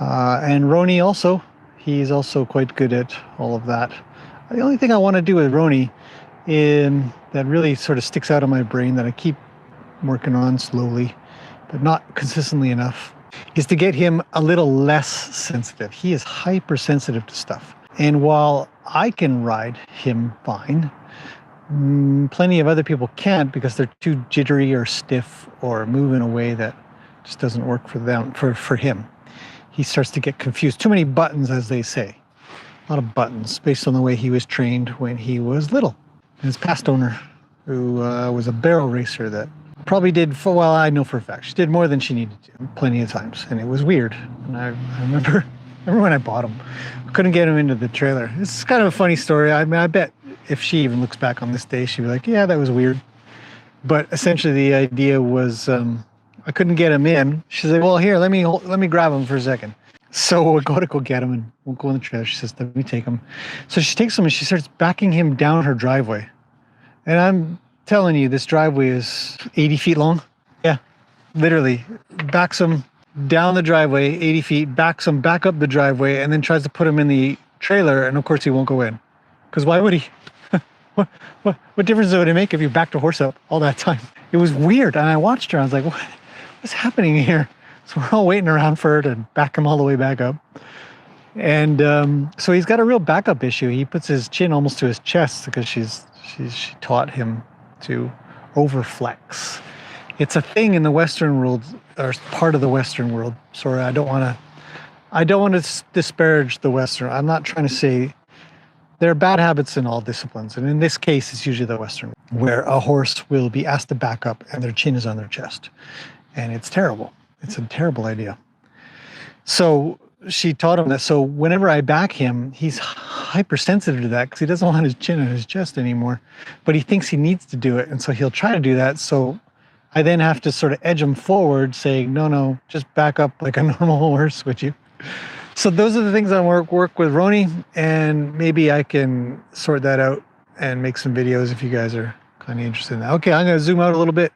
And Roni also, he's also quite good at all of that. The only thing I want to do with Roni that really sort of sticks out of my brain that I keep working on slowly, but not consistently enough, is to get him a little less sensitive. He is hypersensitive to stuff. And while I can ride him fine, plenty of other people can't because they're too jittery or stiff or move in a way that just doesn't work for them, for him. He starts to get confused. Too many buttons, as they say. A lot of buttons based on the way he was trained when he was little. His past owner, who was a barrel racer that probably did, well, I know for a fact, she did more than she needed to plenty of times. And it was weird. And I remember when I bought him, I couldn't get him into the trailer. This is kind of a funny story. I mean, I bet if she even looks back on this day, she'd be like, yeah, that was weird. But essentially the idea was I couldn't get him in. She said, well, here, let me grab him for a second. So we'll go get him and we'll go in the trailer. She says, let me take him. So she takes him and she starts backing him down her driveway. And I'm telling you, this driveway is 80 feet long. Yeah, literally. Backs him down the driveway, 80 feet, backs him back up the driveway, and then tries to put him in the trailer. And of course he won't go in. Because why would he? What difference would it make if you backed a horse up all that time? It was weird. And I watched her. I was like, what's happening here? So we're all waiting around for her to back him all the way back up. And so he's got a real backup issue. He puts his chin almost to his chest because she taught him to overflex. It's a thing in the Western world, or part of the Western world. Sorry, I don't want to disparage the Western. I'm not trying to say there are bad habits in all disciplines. And in this case, it's usually the Western, where a horse will be asked to back up and their chin is on their chest. And it's terrible. It's a terrible idea. So she taught him that. So whenever I back him, he's hypersensitive to that because he doesn't want his chin on his chest anymore, but he thinks he needs to do it. And so he'll try to do that. So I then have to sort of edge him forward saying, no, just back up like a normal horse, would you? So those are the things I work with Roni, and maybe I can sort that out and make some videos if you guys are kind of interested in that. Okay, I'm going to zoom out a little bit.